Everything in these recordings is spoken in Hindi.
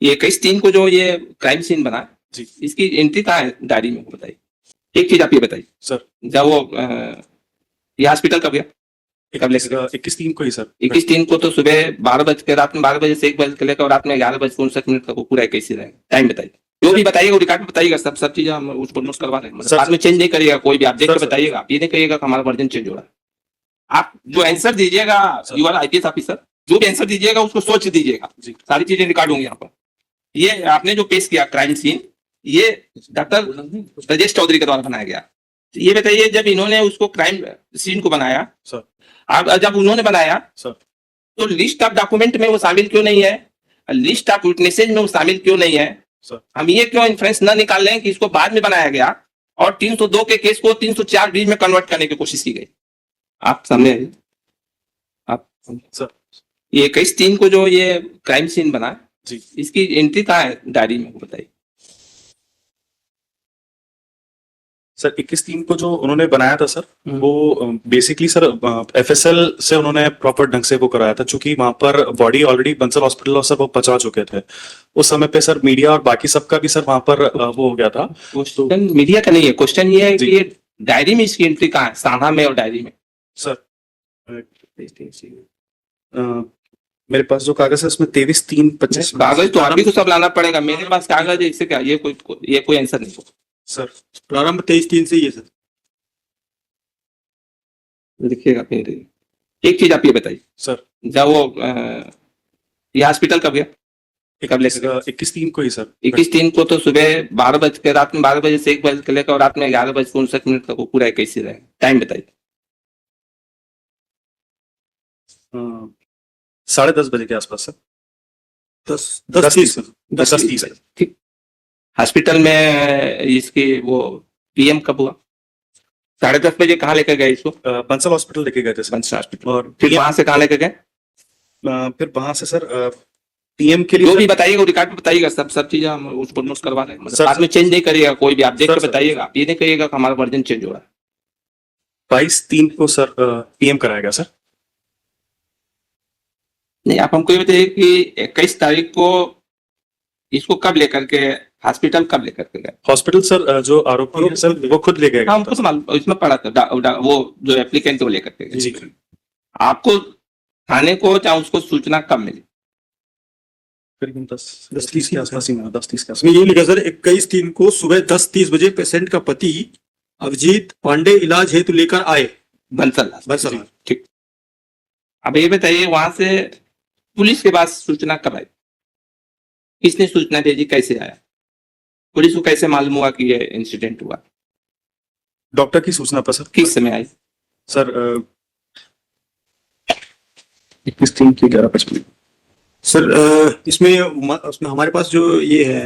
ये 21/3 को जो ये क्राइम सीन बना जी इसकी एंट्री कहाँ है डायरी में बताइए। एक चीज आप ये बताइए सर, जब वो ये हॉस्पिटल कब गया, कब लेकर 21/3 को ही सर। 21/3 को तो सुबह 12 बज के रात में 12 बजे से 1 बजे से लेकर रात में 11:59 तक वो पूरा कैसे रहेगा टाइम बताइए, जो भी बताइएगा वो रिकॉर्ड में बताइएगा, सब चीजें हम उसको नोट करवा रहे हैं, सर, बाद में चेंज नहीं करिएगा कोई भी, आप देख सर, के सर, बताइएगा, आप ये नहीं कहिएगा कि हमारा वर्जन चेंज हो रहा है। आप जो आंसर दीजिएगा यू आर आईपीएस ऑफिसर, जो भी आंसर दीजिएगा उसको सोच दीजिएगा, जी सारी चीजें रिकॉर्ड होंगी यहाँ पर। ये आपने जो पेश किया क्राइम सीन, ये डॉक्टर ब्रजेश चौधरी के द्वारा बनाया गया। तो ये बताइए जब इन्होंने उसको क्राइम सीन को बनाया सर, आप जब उन्होंने बनाया सर, तो लिस्ट ऑफ डॉक्यूमेंट में वो शामिल क्यों नहीं है, लिस्ट ऑफ विटनेसेज में वो शामिल क्यों नहीं है, सर, हम ये क्यों इन्फ्रेंस न निकाल लें कि इसको बाद में बनाया गया और 302 के केस को 304 बीच में कन्वर्ट करने की कोशिश की गई। आप सामने आइए। आप सर, ये 21/3 को जो ये क्राइम सीन बना जी इसकी एंट्री कहाँ है डायरी में बताइए। सर 21/3 को जो उन्होंने बनाया था सर, वो बेसिकली सर एफएसएल से उन्होंने प्रॉपर ढंग से वो कराया था, चूंकि वहां पर बॉडी ऑलरेडी बंसल हॉस्पिटल और सब वो पहुंचा चुके थे उस समय पे सर। मीडिया और बाकी सबका भी सर वहां पर वो हो गया था। क्वेश्चन मीडिया का नहीं है, क्वेश्चन ये है कि ये डायरी में इसकी एंट्री कहाँ है, साहा में और डायरी में। सर मेरे पास जो कागज है उसमें 23/3/25 कागज तो अभी को सब लाना पड़ेगा, मेरे पास कागज है, इससे क्या ये कोई आंसर नहीं हो सर। प्रारंभ 23/3 से ही है सर। लिखिएगा फिर। एक चीज आप ये बताइए सर, जब वो ये हॉस्पिटल कब गया, कब लेकर 21/3 को ही सर। 21/3 को तो सुबह 12 बज के रात में 12 बजे से 1 बजे से लेकर रात में 11:59 तक वो पूरा कैसे रहेगा टाइम बताइए। 10:30 बजे के आसपास सर। 10:30 10:30 ठीक। हॉस्पिटल में इसकी वो पीएम कब हुआ, 10:30 बजे कहाँ लेकर गए इसको, बंसल हॉस्पिटल लेके गए थे सर। बंसल हॉस्पिटल, और फिर वहां से कहाँ लेकर गए, फिर वहां से सर पीएम के लिए जो भी बताइएगा रिकॉर्ड में बताइएगा, सब चीजें हम उसको नोट करवा रहे हैं, सर, बाद में चेंज नहीं करिएगा कोई भी, आप देख सर, के बताइएगा, आप ये नहीं कहिएगा कि हमारा वर्जन चेंज हो रहा है। 22/3 को सर पीएम कराया गया सर। नहीं आप हमको ये बताइए कि 21 तारीख को इसको कब लेकर के हॉस्पिटल कब लेकर के गए। हॉस्पिटल सर जो आरोपी है सर वो खुद लेके हाँ गए। हमको मालूम, इसमें पड़ा था वो जो एप्लीकेंट वो लेकर के गए। जी आपको थाने को चाहे उसको सूचना कब मिली, करीबन 10:30 के आसपास ही मिला, 10:30 के आसपास। इसमें ये लिखा सर 21/3 को सुबह 10:30 बजे पेशेंट का पति अभिजीत पांडे इलाज हेतु लेकर आए बंसल। ठीक, अब ये बताइए वहां से पुलिस के पास सूचना कब आई, किसने सूचना भेजी, कैसे आया, पुलिस को कैसे मालूम हुआ कि ये इंसिडेंट हुआ, डॉक्टर की सूचना पर सर। किस समय आई सर 21/3 की 11:55। सर इसमें हमारे पास जो ये है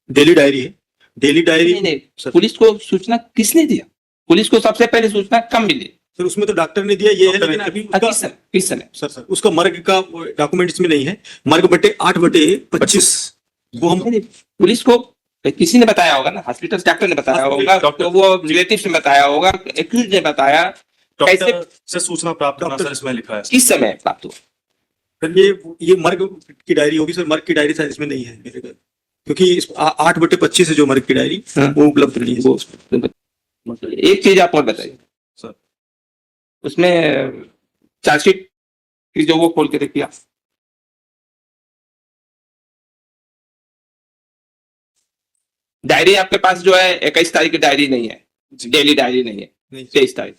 डेली डायरी है, डेली डायरी नहीं, पुलिस को सूचना किसने दिया, पुलिस को सबसे पहले सूचना कब मिली, सर उसमें तो डॉक्टर ने दिया ये है, लेकिन अभी उसका किस समय सर उसका मर्ग का डॉक्यूमेंट इसमें नहीं है। मर्ग बटे 8/25 वो हम पुलिस को किसी ने बताया होगा ना, हॉस्पिटल डॉक्टर ने बताया होगा, तो वो रिलेटिव ने बताया होगा, एक्यूज ने बताया, कैसे डॉक्टर से सूचना प्राप्त करना सर इसमें लिखा है। किस समय प्राप्त हुआ। सर ये मर्ग की डायरी होगी सर, मर्ग की डायरी शायद इसमें नहीं है मेरे घर, क्योंकि 8/25 है जो मर्ग की डायरी वो उपलब्ध नहीं है। एक चीज आप और बताइए सर, उसमें चार्जशीट की जो वो खोल के देखिए आप, डायरी आपके पास जो है 21 तारीख की डायरी नहीं है, डेली डायरी नहीं है, 23 तारीख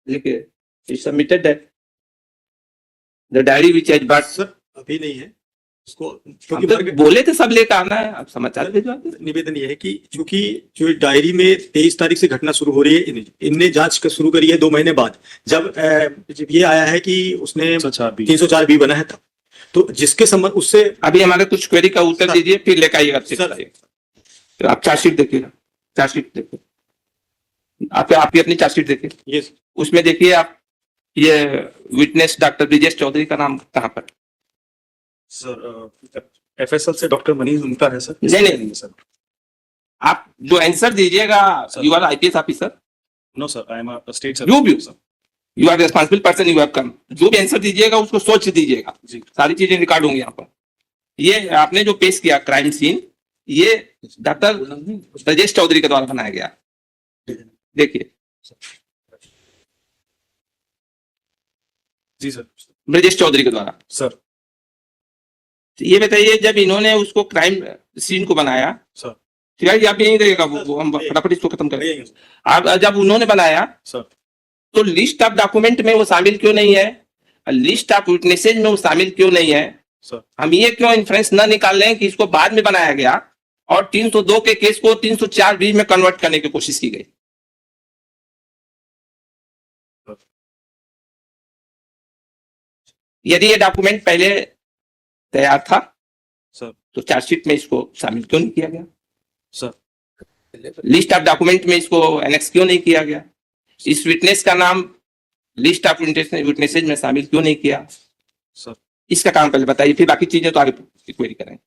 देखिए सबमिटेड है the diary which has but sir अभी नहीं है उसको, क्योंकि तो बोले थे सब लेकर आना है, आप समाचार भेजवा दें। निवेदन ये है कि चूंकि जो डायरी में 23 तारीख से घटना शुरू हो रही है, इनने जांच शुरू करी है 2 महीने बाद, जब ये आया है कि उसने 304 बी बना है तब, तो जिसके संबंध उससे अभी हमारे कुछ क्वेरी का उत्तर दीजिए फिर लेकर आइएगा। तो आप चार्जशीट देखिएगा, चार्जशीट देखिए आपकी अपनी चार्जशीट देखिए, ये उसमें देखिए आप ये विटनेस डॉक्टर ब्रजेश चौधरी का नाम कहाँ पर, सर एफएसएल से डॉक्टर मनीष उनका है सर। नहीं सर, आप जो आंसर दीजिएगा you are IPS officer, no sir I am a state sir, you are responsible person, you have come, जो भी आंसर दीजिएगा उसको सोच दीजिएगा, सारी चीजें रिकॉर्ड होंगी यहाँ पर। ये आपने जो पेश किया क्राइम सीन, ये डॉक्टर ब्रजेश चौधरी के द्वारा बनाया गया। देखिए जी सर। ब्रजेश चौधरी के द्वारा। सर। तो ये बताइए, जब इन्होंने उसको क्राइम सीन को बनाया, सर। ठीक है, आप यहीं रहेगा, वो हम फटाफट इसको खत्म करें। सर आप जब उन्होंने बनाया सर। तो लिस्ट ऑफ डॉक्यूमेंट में वो शामिल क्यों नहीं है, लिस्ट ऑफ विटनेसेज में वो शामिल क्यों नहीं है? सर। हम ये क्यों इन्फ्रेंस न निकाल लें कि इसको बाद में बनाया गया और 302 के केस को 304 में कन्वर्ट करने की कोशिश की गई? यदि ये डॉक्यूमेंट पहले तैयार था सर। तो चार्जशीट में इसको शामिल क्यों नहीं किया गया? सर। लिस्ट ऑफ डॉक्यूमेंट में इसको एनेक्स क्यों नहीं किया गया? इस विटनेस का नाम लिस्ट ऑफ विटनेसेज में शामिल क्यों नहीं किया? सर। इसका काम पहले बताइए, फिर बाकी चीजें तो आगे क्वेरी करें।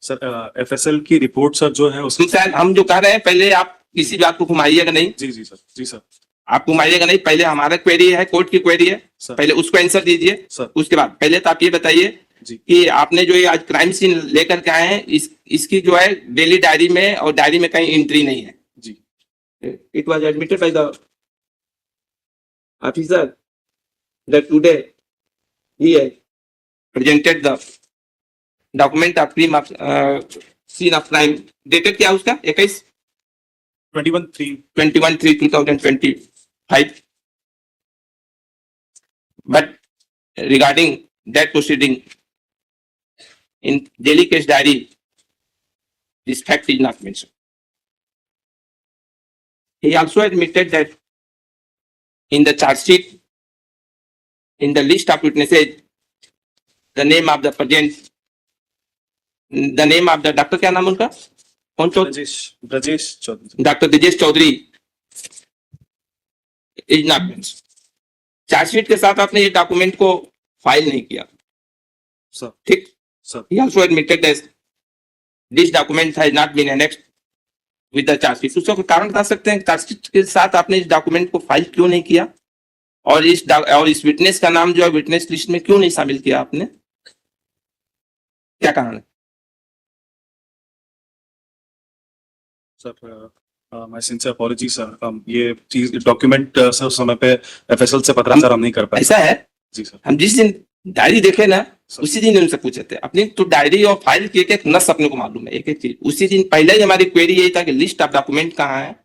सर एफएसएल की रिपोर्ट सर जो है उसमें हम जो कह रहे हैं, पहले आप किसी बात को घुमाइएगा नहीं। जी जी सर। जी सर। आप घुमाइएगा नहीं, पहले हमारा क्वेरी है, कोर्ट की क्वेरी है, सर। पहले उसको आंसर दीजिए। सर। उसके बाद पहले तो आप ये बताइए जी। कि आपने जो ये आज क्राइम सीन लेकर के आए हैं, इसकी जो है डेली डायरी में और डायरी में कहीं एंट्री नहीं है। जी। It was admitted by the officer that today he has presented the document of crime of scene of crime, dated क्या उसका 21/3/2025, but regarding that proceeding in daily case diary, this fact is not mentioned. He also admitted that in the charge sheet, in the list of witnesses, the name of the present, the name of the doctor, क्या नाम उनका, कौन Chaudhary, Brajesh Chaudhary, doctor Brajesh Chaudhary is not mentioned. Charge sheet के साथ आपने ये डॉक्यूमेंट को फाइल नहीं किया, सर। ठीक sir. He also admitted that this document has not been annexed with the charge sheet. उसका कोई कारण बता सकते हैं चार्जशीट के साथ आपने इस डॉक्यूमेंट को फाइल क्यों नहीं किया, और इस विटनेस का नाम जो है विटनेस लिस्ट में क्यों नहीं शामिल किया आपने? क्या कारण है? Sir my sincere apology sir, ये चीज डॉक्यूमेंट सर उस समय पे एफएसएल से पता सर हम नहीं कर पाए। ऐसा है जी सर। हम जिस दिन डायरी देखे ना, उसी दिन उनसे पूछे थे अपनी तो डायरी और फाइल की एक एक नस अपने को मालूम है, एक एक चीज। उसी दिन पहले ही हमारी क्वेरी यही था कि लिस्ट ऑफ डॉक्यूमेंट कहाँ है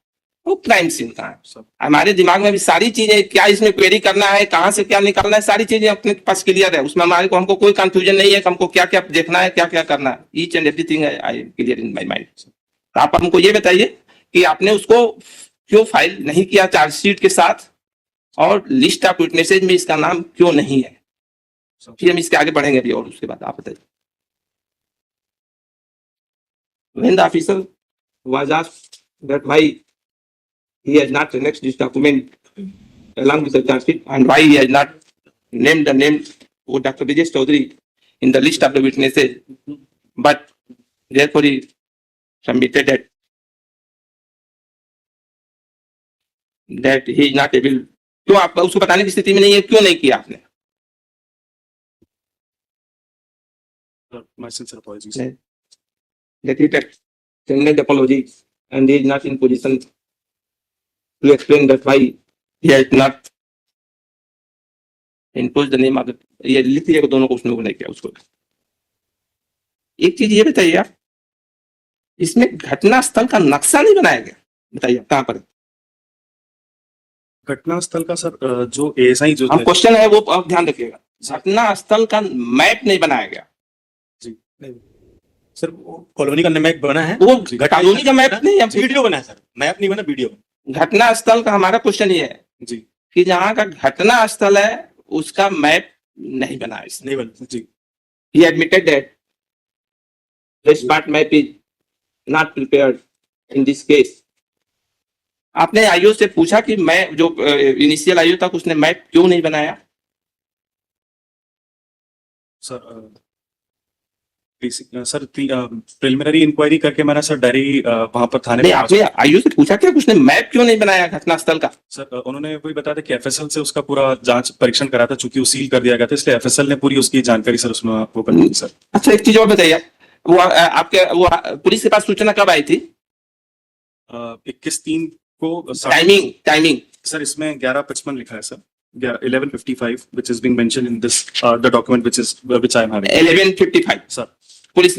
और क्राइम सीन कहाँ है। हमारे दिमाग में भी सारी चीजें, क्या इसमें क्वेरी करना है, कहाँ से क्या निकालना है, सारी चीजें अपने पास क्लियर है। उसमें हमारे को हमको कोई कंफ्यूजन नहीं है कि हमको क्या क्या देखना है, क्या क्या करना है। Each and everything I clear in my mind. आप हमको ये बताइए कि आपने उसको क्यों फाइल नहीं किया चार्जशीट के साथ, और लिस्ट ऑफ विटनेसेज में इसका नाम क्यों नहीं है? फिर हम इसके आगे बढ़ेंगे भी, और उसके बाद आप बताइए। When the officer was asked that why he has not annexed this document along with the charge sheet and why he has not named the name of Dr. Brijesh Chaudhary in the list of the witnesses, but therefore he submitted that he is not able, क्यों आप उसको बताने की स्थिति में नहीं है, क्यों नहीं किया आपने? My sincere apologies. That he extended apology and he is not in position to explain that why he has not imposed the name of the, ये लिख दिया दोनों को, उसने वो नहीं किया उसको। एक चीज ये बताइए आप, इसमें घटना स्थल का नक्शा नहीं बनाया गया, बताइए कहाँ पर? घटना स्थल का सर जो एएसआई जो हम क्वेश्चन है वो आप ध्यान रखिएगा, घटना स्थल का मैप नहीं बनाया गया। सर कॉलोनी का मैप बना है, वो कॉलोनी का मैप नहीं है, वीडियो बना है सर, मैप नहीं बना, वीडियो। घटना स्थल का हमारा क्वेश्चन ये है जी कि जहाँ का घटना स्थल है उसका मैप नहीं बना है इसने। नहीं बना जी। He admitted that the spot map is not prepared in this case. आपने आईओ से पूछा कि मैं जो इनिशियल आईओ था उसने मैप क्यों नहीं बनाया? Sir basic sir preliminary inquiry करके मैंने सर डायरी वहां पर थाने नहीं में आपने आयु से पूछा क्या उसने मैप क्यों नहीं बनाया घटनास्थल का? सर उन्होंने वही बताया था कि एफएसएल से उसका पूरा जांच परीक्षण करा था, चूंकि वो सील कर दिया गया था, इसलिए एफएसएल ने पूरी उसकी जानकारी सर उसमें वो कर दी थी सर। अच्छा एक चीज और बताइए, वो आपके वो पुलिस के पास सूचना कब आई थी? 21/3 को टाइमिंग सर इसमें 11:55 लिखा है sir, 11:55 which is being mentioned in this the document which I am having 11:55 sir police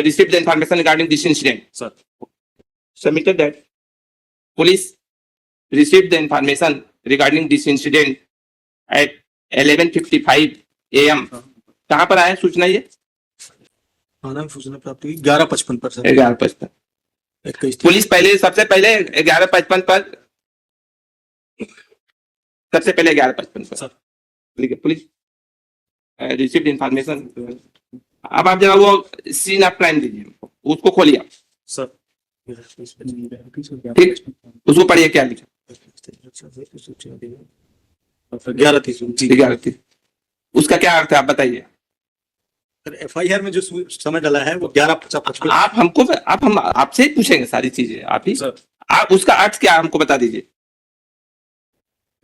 received the information regarding this incident, sir submitted that police received the information regarding this incident at 11:55 AM. कहाँ पर आया सूचना ये? थाना में सूचना प्राप्त हुई 11:55 पर सर। 11:55 पुलिस पहले सबसे पहले 11:55 पर सबसे पहले 11:55 पर सर ठीक है पुलिस रिसीव्ड इंफॉर्मेशन। अब आप जरा वो सीन ऑफ क्राइम दीजिए, उसको खोलिए आप। सर ठीक उसको पढ़िए क्या लिखा 11:30 उसका क्या अर्थ है आप बताइए। सर एफआईआर में जो समय डला है वो 11:55। आप हमको हम आपसे ही पूछेंगे सारी चीजें, आप ही सर आप उसका अर्थ क्या हमको बता दीजिए।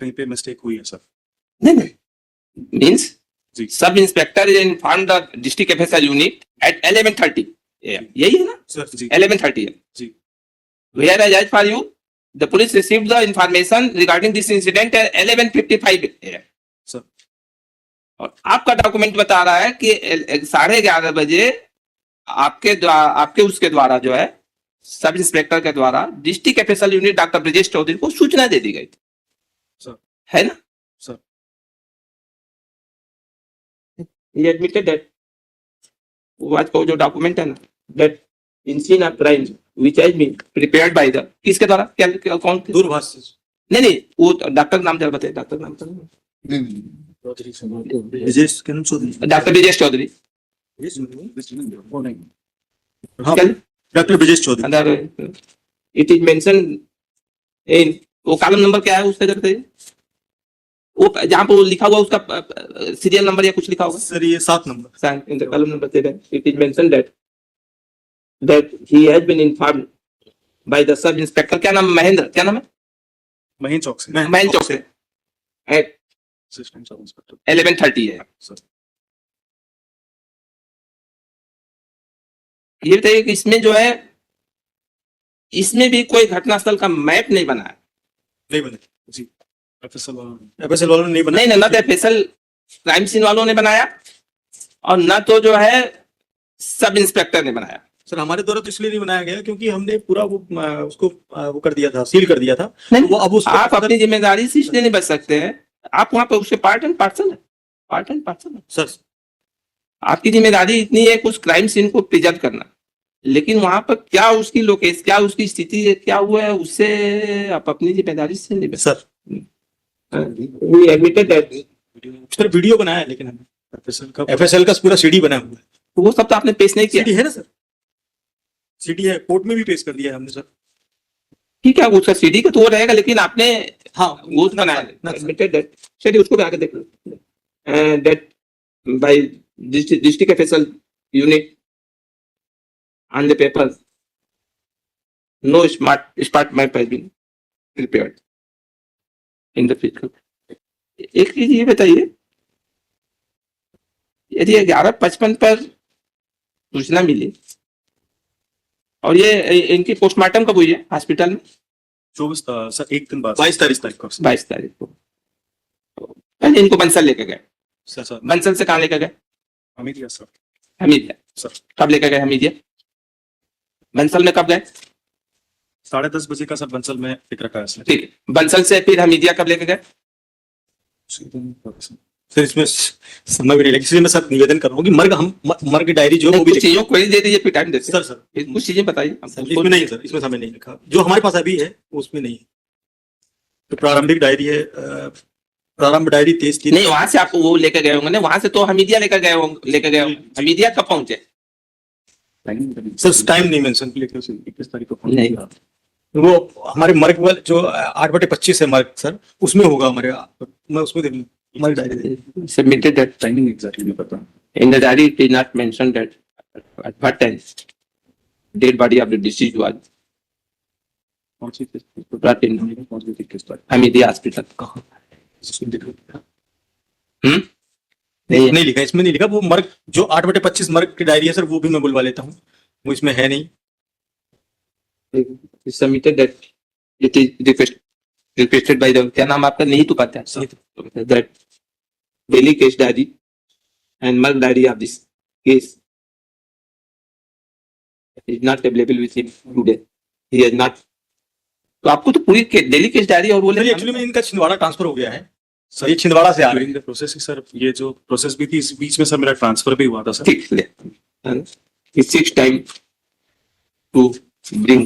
कहीं पे मिस्टेक हुई है सर। नहीं मीन्स जी sub inspector is informed the district FSL unit at 11:30 यही है ना सर जी 11:30 जी where I judge for you the police received the information regarding this incident at 11:55 AM. Sir और आपका डॉक्यूमेंट बता रहा है कि 11:30 बजे आपके उसके द्वारा जो है सब इंस्पेक्टर के द्वारा district FSL unit doctor Brajesh Chaudhary को सूचना दे दी गई थी सर है ना सर ये एडमिटेड दैट वो आज का जो डॉक्यूमेंट है ना that in scene of crime which has been prepared by the किसके द्वारा क्या कौन दूरभाष से नहीं वो डॉक्टर नाम जरा बताइए डॉक्टर नाम विजेश के नाम चौधरी डॉक्टर ब्रजेश चौधरी हाँ डॉक्टर ब्रजेश चौधरी अंदर इट इज मेंशन इन वो कॉलम नंबर क्या है उसका जरा बताइए वो जहाँ पर वो लिखा हुआ उसका सीरियल नंबर या कुछ लिखा होगा सर ये 7 number in the column number 7 it is mentioned that he has been informed by the sub inspector क्या नाम महेंद्र क्या नाम है महीन चौक से महेंद्र चौक से at असिस्टेंट सब इंस्पेक्टर 11:30 है। सर ये बताइए कि इसमें जो है इसमें भी कोई घटनास्थल का मैप नहीं बना है। नहीं बने जी एफएसएल वालों ने नहीं बनाया नहीं ना तो स्पेशल क्राइम सीन वालों ने बनाया और न तो जो है सब इंस्पेक्टर ने बनाया। सर हमारे द्वारा तो इसलिए नहीं बनाया गया क्योंकि हमने पूरा वो उसको वो कर दिया था सील कर दिया था नहीं वो अब उसको आप अपनी जिम्मेदारी से इसलिए नहीं बच सकते हैं, आप वहां पर उसके पार्ट एंड पार्सल है। सर आपकी जिम्मेदारी इतनी है कि उस क्राइम सीन को प्रिजर्व करना, लेकिन वहां पर क्या उसकी लोकेशन क्या उसकी स्थिति है क्या हुआ है उससे आप अपनी जिम्मेदारी से नहीं बच sir We admitted that sir video बनाया है लेकिन हमने एफएसएल का का पूरा सीडी बना हुआ है वो सब तो आपने पेश नहीं किया। सीडी है ना सर सीडी है कोर्ट में भी पेश कर दिया है हमने सर ठीक है उसका सीडी का तो वो रहेगा लेकिन आपने हाँ वो बनाया admitted that चलिए उसको भी आगे देख लो that by district FSL unit on the paper no smart map has been prepared in the physical। एक चीज ये बताइए यदि 11:55 पर सूचना मिली और ये इनकी पोस्टमार्टम कब हुई है हॉस्पिटल में? 24 सर एक दिन बाद 22 तारीख को 22 तारीख को। पहले इनको बंसल लेके गए, सर बंसल से कहाँ लेकर गए? हमीदिया सर हमीदिया। सर कब लेकर गए हमीदिया? बंसल में कब गए? 10:30 बजे का सर बंसल में टिक रखा है ठीक है बंसल से फिर हमीदिया कब लेकर गए? सर इसमें समय भी नहीं लगे इसलिए मैं सर निवेदन कर रहा हूँ कि मर्ग डायरी जो है वो भी कुछ चीजों को दे दीजिए फिर टाइम देते सर सर कुछ चीजें बताइए। इसमें नहीं सर इसमें समय नहीं लिखा जो हमारे पास अभी है उसमें नहीं है। तो प्रारंभिक डायरी है प्रारंभ डायरी 23 नहीं वहां से आप वो लेकर गए होंगे ना, वहां से तो हमीदिया लेकर गए होंगे हमीदिया कब पहुंचे? सर टाइम नहीं मेंशन 21 तारीख को नहीं वो हमारे मर्ग वाले जो 8/25 है मर्ग सर उसमें होगा हमारे मैं उसमें देख हमारी diary submitted that timing exactly नहीं पता in the diary it is not mentioned that At what time? Dead body of the deceased was brought in Hamidi hospital. नहीं नहीं लिखा, इसमें नहीं लिखा। वो मर्ग जो 8/25 मर्ग की डायरी है सर, वो भी मैं बुलवा लेता हूँ, वो इसमें है नहीं। submitted that it is requested by the, क्या नाम आपका, नहीं तो पता है that daily case diary and murk diary of this case is not available with him today. He has not. तो आपको तो पूरी डेली केस डायरी और वो एक्चुअली में इनका छिंदवाड़ा ट्रांसफर हो गया है सर, ये छिंदवाड़ा से आ रहे during the process he sir, ये जो प्रोसेस भी थी इस बीच में सर मेरा ट्रांसफर भी हुआ था सर। ठीक है, it takes time to bring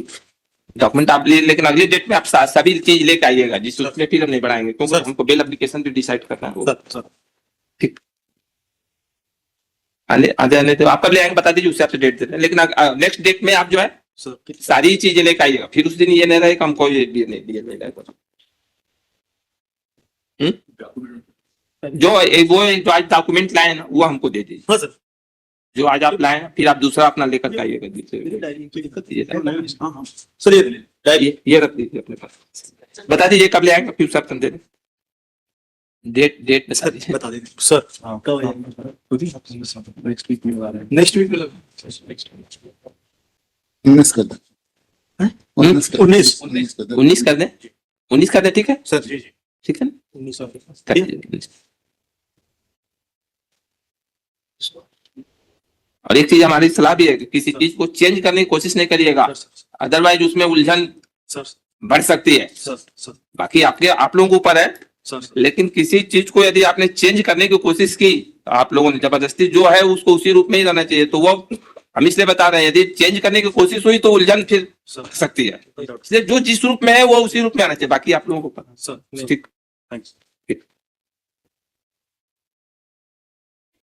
document आप ले, लेकिन अगली डेट में आप सभी चीज लेके आइएगा जिस उसमें फिर हम नहीं बढ़ाएंगे, क्योंकि हमको बेल एप्लीकेशन भी डिसाइड करना है। सर। ठीक, आने तो आप कब ले आएंगे बता दीजिए, उससे आपसे डेट दे रहे हैं, लेकिन नेक्स्ट डेट में आप जो है सर सारी चीजें लेके आइएगा, फिर उस दिन ये नहीं रहे कि हमको ये नहीं रहेगा। जो वो जो आज डॉक्यूमेंट लाए ना वो हमको दे दीजिए, हाँ सर। जो आज आप लाए फिर आप दूसरा अपना लेकर के आइएगा। सर ये डायरी ये रख दीजिए अपने पास, बता दीजिए कब ले आएंगे, फिर सब दे दें। डेट बता दीजिए। बता दें सर नेक्स्ट वीक में नेक्स्ट वीक 19 कर दें। 19 कर दें। 19 कर दें, 19 कर दें, ठीक है सर। जी जी ठीक है ना, 19 कर दीजिए। और एक चीज हमारी सलाह भी है कि किसी चीज को चेंज करने की कोशिश नहीं करिएगा, अदरवाइज उसमें उलझन सर बढ़ सकती है। सर बाकी आप लोगों के ऊपर है, सर लेकिन किसी चीज को यदि आपने चेंज करने की कोशिश की, आप लोगों ने जबरदस्ती जो है उसको उसी रूप में ही रहना चाहिए। तो वो हम इसलिए बता रहे हैं, यदि चेंज करने की कोशिश हुई तो उलझन फिर सकती है, इसलिए जो जिस रूप में है वो उसी रूप में आना चाहिए। बाकी आप लोगों को सर ठीक थैंक्स।